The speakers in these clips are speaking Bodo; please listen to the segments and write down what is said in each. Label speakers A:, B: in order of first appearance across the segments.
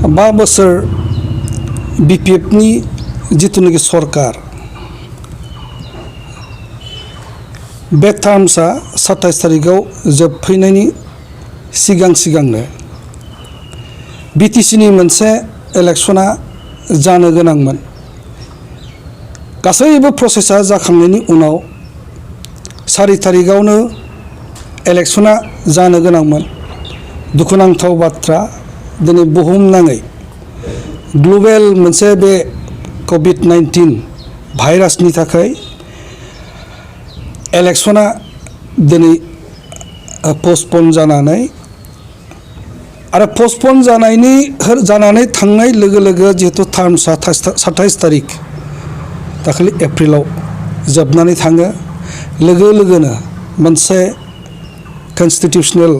A: 5 बोसोर BPF-नि जितुनिखि सरकार बे टार्मसा 27 तारिखआव जोबफैनायनि सिगांनो BTC-नि मोनसे इलेक्शना जानो गोनांमोन। गासैबो प्रसेसा जाखांनायनि उनाव 4 तारिखआवनो इलेक्शना जानो गोनांमोन। दुखुनांथाव बाथ्रा दिनै बुहुमनाङै ग्लबेल मोनसे बे COVID-19 भाइरासनि थाखाय इलेक्शना दिनै पस्टपन जानानै आरो पस्टपन जानानै थांनाय लोगो लोगो जिहेतु टार्मसा 27 तारिख दाखालि एप्रिलाव जोबनानै थाङो लोगो लोगोनो मोनसे कन्स्टिटिउशनेल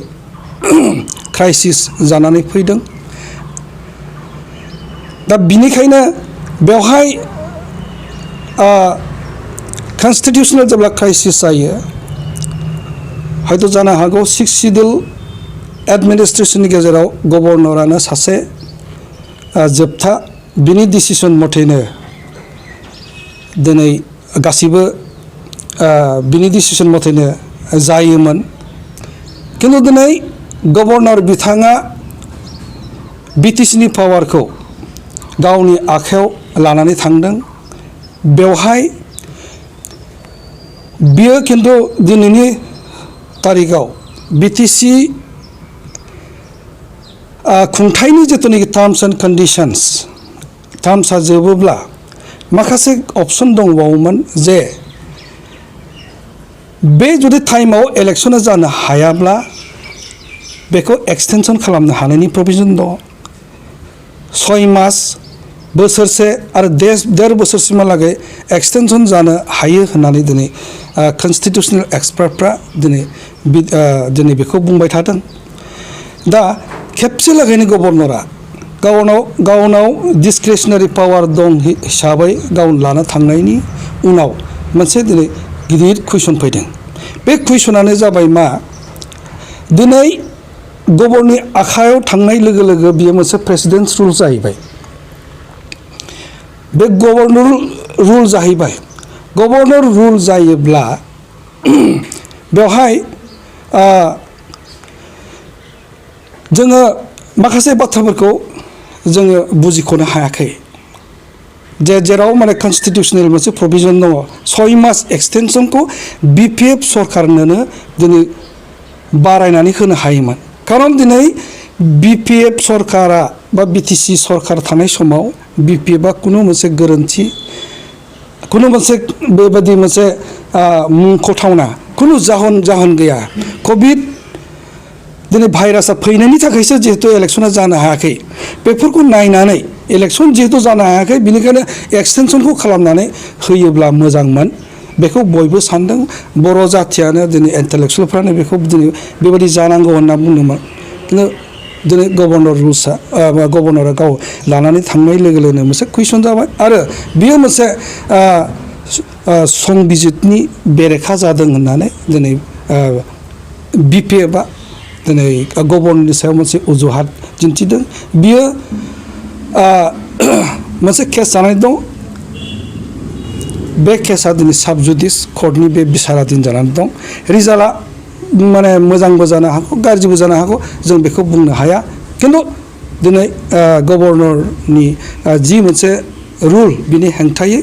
A: क्राइसिस जानानै फैदों। दा बिनिखायनो बेवहाय कन्स्टिटिउशनेल जेब्ला क्राइसिस जायो हयथ' जानो हागौ 6 सिडिउल एडमिनिस्ट्रेशननि गेजेराव गभर्नरानो सासे जोबथा बिनि डिसिसन मथेनो दिनै गासिबो बिनि डिसिसन मथेनो जायोमोन। किन्तु दिनै गभर्नर बिथाङा BTC-नि पावारखौ गावनि आखायाव लानानै थांदों। बेवहाय बियो किन्तु दिनैनि तारिखआव BTC खुंथायनि जितुनिखि टार्म्स एन्ड कन्डिशन्स टार्म्सआ जोबोब्ला माखासे अपसन दंबावोमोन जे बे जुदि टाइमाव इलेक्शना जानो हायाब्ला बेखौ एक्सटेनसन खालामनो हानायनि प्रभिजन दं। 6 मास बोसोरसे आरो 1.5 बोसोरसिमहालागै एक्सटेनसन जानो हायो होननानै दिनै कन्स्टिटिउशनेल एक्सपार्टफ्रा दिनै बेखौ बुंबाय थादों। दा खेबसे लागैनो गभर्नरा गावनाव डिसक्रिशनारि पावार दं हिसाबै गाव लाना थांनायनि उनाव मोनसे दिनै गिदिर कुइसन फैदों। बे कुइसनानो जाबाय मा दिनै गभर्नरनि आखायाव थांनाय लोगो लोगो बियो मोनसे प्रेसिडेन्टस रुल जाहैबाय। बे गभर्नर रुल जाहैबाय। गभर्नर रुल जायोब्ला बेवहाय जोङो माखासे बाथ्राफोरखौ जोङो बुजिख'नो हायाखै जेराव माने कन्स्टिटिउशनेल मोनसे प्रभिजन दङ 6 मास एक्सटेनसनखौ BPF सरकारनोनो दिनै बारायनानै होनो हायोमोन। खारन दिनै BPF सरकारा बा BTC सरकार थानाय समाव BPF-आ खुनु मोनसे गोरोन्थि खुनु मोनसे बेबायदि मोनसे मुंख'थावना खुनु जाहोन गैया। कभिड दिनै भाइरासआ फैनायनि थाखायसो जिहेतु इलेक्शना जानो हायाखै बेफोरखौ नायनानै इलेक्शन जिहेतु जानो हायाखै बिनिखायनो एक्सटेनसनखौ खालामनानै होयोब्ला मोजांमोन बेखौ बयबो सानदों। बर' जाथियानो दिनै इन्टेलेक्सुयेलफ्रानो बेखौ दिनै बेबायदि जानांगौ होनना बुंदोंमोन। किन्तु दिनै गभर्नरा गाव लानानै थांनाय लोगो लोगोनो मोनसे कुइसन जाबाय आरो बियो मोनसे संबिजितनि बेरेखा जादों होननानै दिनै BPF-आ दिनै गभर्नरनि सायाव मोनसे अजुहात दिन्थिदों। बियो मोनसे केस जानानै दं। बे केसा दिनै साब जुडिस कर्टनि बे बिसाराधीन जानानै दं। रिजाल्टआ माने मोजांबो जानो हागौ गाज्रिबो जानो हागौ जों बेखौ बुंनो हाया। किन्तु दिनै गभर्नरनि जि मोनसे रुल बिनि हेंथायै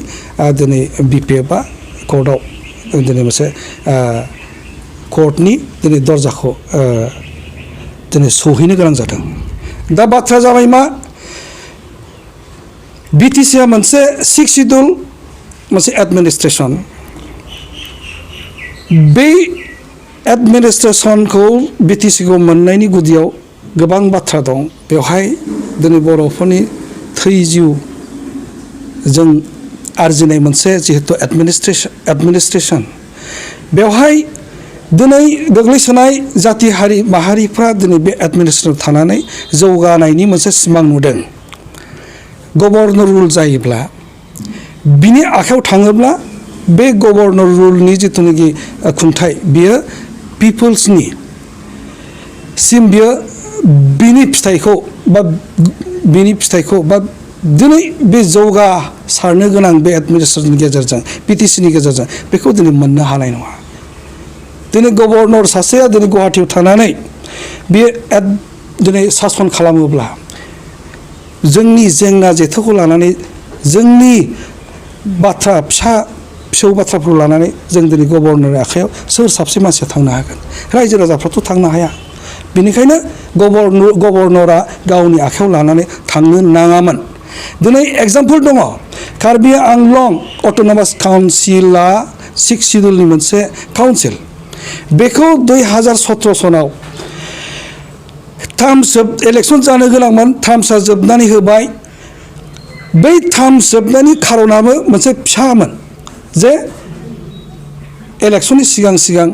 A: दिनै BPF-आ कर्टआव दिनै मोनसे कर्टनि दिनै दरजाखौ दिनै सौहैनो गोनां जादों। दा बाथ्रा जाबाय मा BTC-आ मोनसे 6 सिडिउल मोनसे एडमिनिस्ट्रेसन बे एडमिनिस्ट्रेसनखौ BTC-खौ मोननायनि गुदियाव गोबां बाथ्रा दं। बेवहाय दिनै बर'फोरनि थै जिउ जों आरजिनाय मोनसे जिहेतु एडमिनिस्ट्रेसन बेवहाय दिनै गोग्लैसोनाय जाथि हारि माहारिफ्रा दिनै बे एडमिनिस्ट्रेसनाव थानानै जौगानायनि मोनसे सिमां नुदों। गभर्नर रुल जायोब्ला बिनि आखायाव थाङोब्ला बे गभर्नर रुलनि जिथुनाखि खुंथाय बियो पिपल्सनि सिम बियो बिनि फिथाइखौ बा बिनि फिथाइखौ बा दिनै बे जौगासारनो गोनां बे एडमिनिस्ट्रेसननि गेजेरजों पिटिसिनि गेजेरजों बेखौ दिनै मोननो हानाय नङा। दिनै गभर्नर सासेया दिनै गुवाहाटियाव थानानै बेयो दिनै सासन खालामोब्ला जोंनि जेंना जेथोखौ लानानै जोंनि बाथ्रा फिसौ बाथ्राफोरखौ लानानै जों दिनै गभर्नरनि आखायाव सोर साबसे मानसिया थांनो हागोन? रायजो राजाफ्राथ' थांनो हाया। बेनिखायनो गभर्नरा गावनि आखायाव लानानै थांनो नाङामोन। दिनै एग्जाम्पल दङ, कार्बि आंलं अट'नमास काउन्सिला 6 सिडुलनि मोनसे काउन्सिल। बेखौ 2017 सनाव इलेक्सन जानो गोनांमोन, टार्मसा जोबनानै होबाय। बै टार्म जोबनायनि खारनाबो मोनसे फिसामोन जे इलेक्सननि सिगां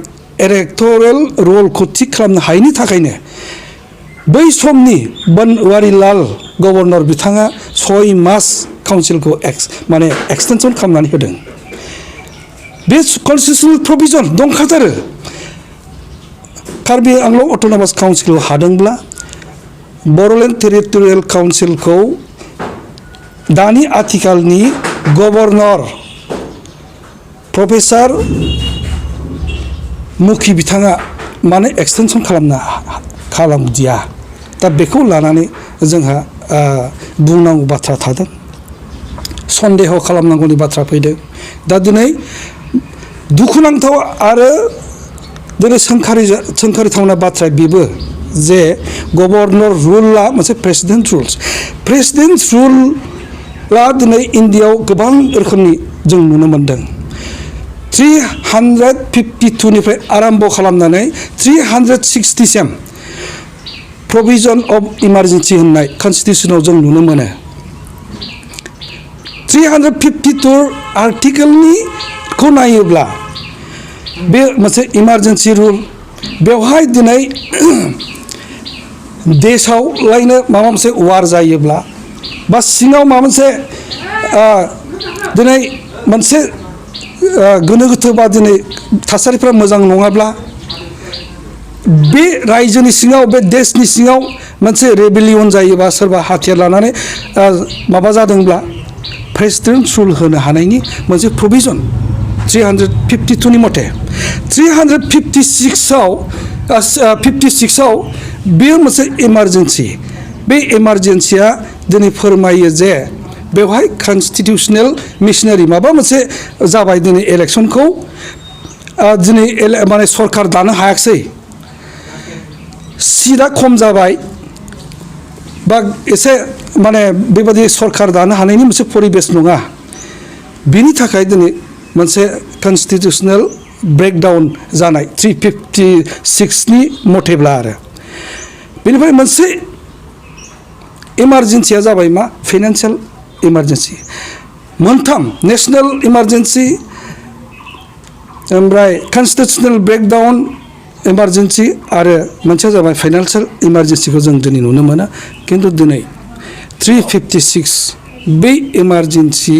A: इलेक्टरेल रलखौ थिग खालामनो हायैनि थाखायनो बै समनि बनवारीलाल गभर्नर बिथाङा 6 मास काउन्सिलखौ माने एक्सटेनसन खालामनानै होदों। बे constitutional provision दंखाथारो। Karbi Anglong autonomous काउन्सिलखौ हादोंब्ला Bodoland territorial काउन्सिलखौ दानि आथिखालनि गभर्नर प्रफेसार मुखि बिथाङा मानो एक्सटेनसन खालामदिया? दा बेखौ लानानै जोंहा बुंनांगौ बाथ्रा थादों, सन्देह खालामनांगौनि बाथ्रा फैदों। दा दिनै दुखुनांथाव आरो दिनै सोंखारिथावना बाथ्रा बेबो जे गभर्नर रुलआ मोनसे प्रेसिडेन्ट रुल्स। प्रेसिडेन्ट रुलआ दिनै इन्डियायाव गोबां रोखोमनि जों नुनो मोनदों। 352निफ्राय आराम्भ खालामनानै 360 प्रभिजन अफ इमारजेन्सि होननाय कनस्टिटिउसनाव जों नुनो मोनो। 352 आर्टिकेलनिखौ नायोब्ला बे मोनसे इमारजेन्सि रुल। बेवहाय दिनै देशआव लायनो माबा मोनसे वार जायोब्ला बा सिङाव माबा मोनसे दिनै मोनसे गोनो गोथो बा दिनै थासारिफ्रा मोजां नङाब्ला बे रायजोनि सिङाव बे देशनि सिङाव मोनसे रेबेलियन जायोबा सोरबा हाथियार लानानै माबा जादोंब्ला प्रेसिडेन्ट रुल होनो हानायनि मोनसे प्रभिजन 352नि मथे। 356आव बेयो मोनसे इमारजेन्सि। बे इमारजेन्सिया दिनै फोरमायो जे बेवहाय कनस्टिटिउसनेल मिशनारि माबा मोनसे जाबाय। दिनै इलेक्सनखौ दिनै माने सरकार दानो हायाखिसै, सिटआ खम जाबाय बा एसे माने बेबायदि सरकार दानो हानायनि मोनसे परिबेस नङा। बिनि थाखाय दिनै मोनसे कनस्टिटिउसनेल ब्रेकडाउन जानाय 356नि मथेब्ला आरो बेनिफ्राय मोनसे इमारजेन्सिया जाबाय मा? Financial emergency. मोनथाम नेशनेल इमारजेन्सि, ओमफ्राय कनस्टिटिउसनेल ब्रेकडाउन इमारजेन्सि आरो मोनसेया जाबाय फाइनान्सियेल इमारजेन्सिखौ जों दिनै नुनो मोनो। खिन्थु दिनै 356 बै इमारजेन्सि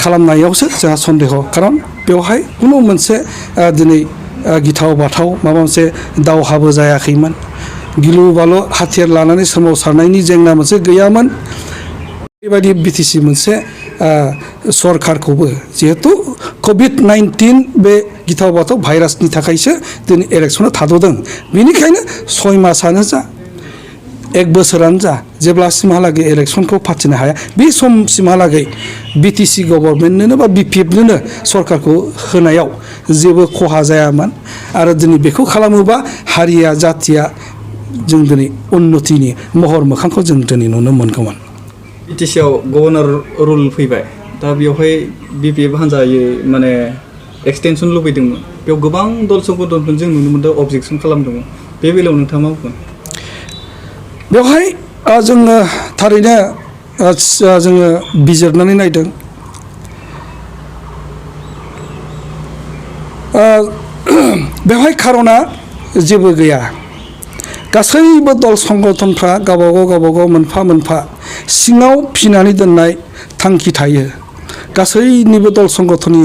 A: खालामनायावसो जोंहा सन्देह, खारन बेवहाय खुनु मोनसे दिनै गिथाव बाथाव माबा मोनसे दावहाबो जायाखैमोन, गिलु बालु हाथियार लानानै सोमावसारनायनि जेंना मोनसे गैयामोन। बेबायदि बिटिसि मोनसे सरकारखौबो जिहेथु कभिड-19 बे गिथाव बाथाव भाइरासनि थाखायसो दिनै इलेक्सना थाद'दों। बेनिखायनो 6 मासानो जा 1 बोसोरानो जा जेब्लासिमहालागै इलेक्सनखौ फाथिनो हाया बे समसिमहालागै बिटिसि गभर्नमेन्टनो बा बिपिएफनो सरकारखौ होनायाव जेबो खहा जायामोन। आरो दिनै बेखौ खालामोबा हारिया जाथिया जों दिनै उन्नतिनि महर मोखांखौ जों दिनै नुनो मोनगौमोन।
B: बिटिसिआव गभर्नर रुल फैबाय, दा बेवहाय बिपिएफ हान्जायै माने एक्सटेनसन लुबैदोंमोन। बेयाव गोबां दल संगठनफोर जों नुनो मोन्दों अबजेक्सन खालामदोंमोन। बे बेलायाव नोंथाङा मा बुंगोन?
A: बेवहाय जोङो थारैनो जोङो बिजिरनानै नायदों। बेवहाय खारना जेबो गैया। गासैबो दल संगठनफ्रा गावबागाव मोनफा मोनफा सिङाव फिनानै दोननाय थांखि थायो। गासैनिबो दल संगठननि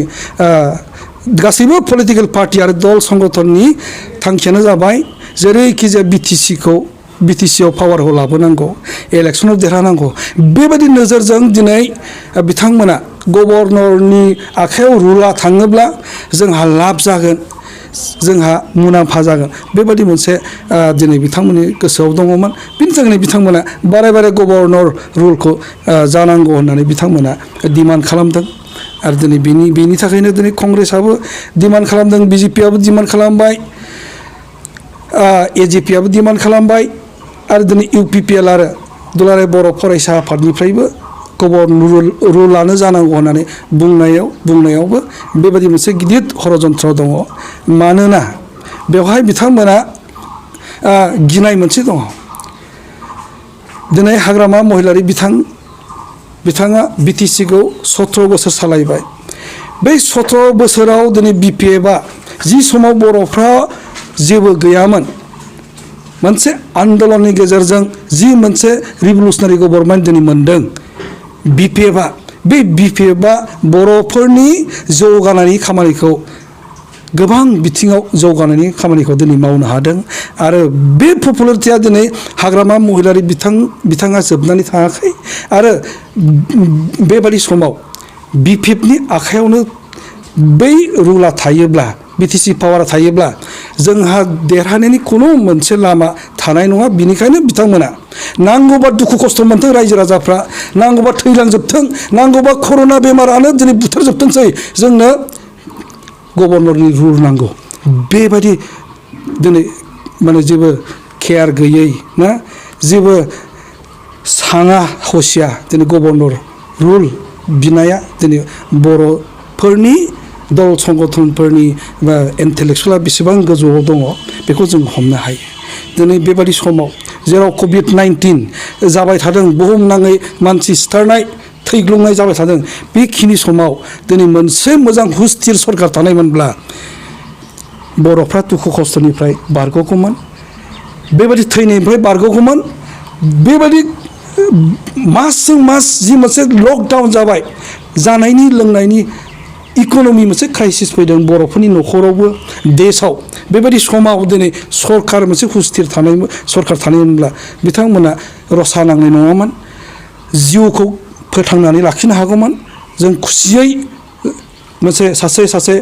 A: गासैबो पलिटिकेल पार्टि आरो दल संगठननि थांखियानो जाबाय जेरैखिजाया बिटिसिखौ बिटिसिआव पावारखौ लाबोनांगौ इलेक्सनाव देरहानांगौ बेबायदि नोजोरजों दिनै बिथांमोना गभर्नरनि आखायाव रुला थाङोब्ला जोंहा लाब जागोन जोंहा मुलाम्फा जागोन बेबायदि मोनसे दिनै बिथांमोननि गोसोआव दङमोन बिनि थाखायनो बिथांमोना बारे बारे गभर्नर रुलखौ जानांगौ होननानै बिथांमोना डिमान्ड खालामदों आरो दिनै बेनि थाखायनो दिनै कंग्रेसआबो डिमान्ड खालामदों बिजेपिआबो डिमान्ड खालामबाय एजिपिआबो डिमान्ड खालामबाय आरो दिनै UPPL आरो दुलाराय बर' फरायसा आफादनिफ्रायबो गभर्नर रुलानो जानांगौ होननानै बुंनायावबो बेबायदि मोनसे गिदिर षड़यन्त्र दङ मानोना बेवहाय बिथांमोना गिनाय मोनसे दङ दिनै हाग्रामा महिलारि बिथाङा बिटिसिखौ 17 बोसोर सालायबाय बै 17 बोसोराव दिनै BPFआ जि समाव बर'फ्रा जेबो गैयामोन मोनसे आन्दलननि गेजेरजों जि मोनसे रिभलुसनारि गभर्नमेन्ट दिनै मोनदों BPFआ बे BPFआ बर'फोरनि जौगानायनि खामानिखौ गोबां बिथिङाव जौगानायनि खामानिखौ दिनै मावनो हादों आरो बे पपुलारिटिया दिनै हाग्रामा महिलारि बिथाङा जोबनानै थाङाखै आरो बेबादि समाव BPFनि आखायावनो बै रुला थायोब्ला बिटिसि पावारा थायोब्ला जोंहा देरहानायनि खुनु मोनसे लामा थानाय नङा बिनिखायनो बिथांमोना नांगौबा दुखु खस्थ' मोनथों रायजो राजाफ्रा नांगौबा थैलांजोबथों नांगौबा कर'ना बेमारानो दिनै बुथारजोबथोंसै जोंनो गभर्नरनि रुल नांगौ बेबायदि दिनै माने जेबो केयार गैयै ना जेबो साङा हसिया दिनै गभर्नर रुल बिनाया दिनै बर'फोरनि दल संगठनफोरनि बा इन्टेलेक्सुवेला बेसेबां गोजौआव दङ बेखौ जों हमनो हायो दिनै बेबायदि समाव जेराव COVID-19 जाबाय थादों बुहुमनाङै मानसि सिथारनाय थैग्लुंनाय जाबाय थादों बेखिनि समाव दिनै मोनसे मोजां हुस्थिर सरकार थानायमोनब्ला बर'फ्रा दुखु खस्थ'निफ्राय बारग'गौमोन बेबायदि थैनायनिफ्राय बारग'गौमोन बेबायदि मासजों मास जि मोनसे लकडाउन जाबाय जानायनि लोंनायनि इक'नमि मोनसे क्राइसिस फैदों बर'फोरनि न'खरावबो देशआव बेबायदि समाव दिनै सरकार मोनसे हुस्थिर सरकार थानायमोनब्ला बिथांमोना रसा नांनाय नङामोन जिउखौ फोथांनानै लाखिनो हागौमोन जों खुसियै मोनसे सासे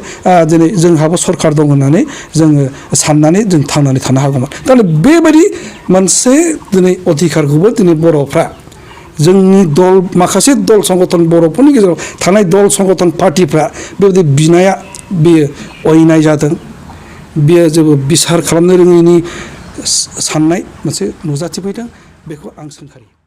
A: दिनै जोंहाबो सरकार दं होननानै जोङो साननानै जों थांनानै थानो हागौमोन दा बेबायदि मोनसे दिनै अधिकारखौबो दिनै बर'फ्रा जोंनि दल माखासे दल संगठन बर'फोरनि गेजेराव थानाय दल संगठन पार्टिफ्रा बेबायदि बिनाया बेयो अयनाय जादों बेयो जेबो बिसार खालामनो रोङैनि साननाय मोनसे नुजाथिफैदों बेखौ आं सोंखारियो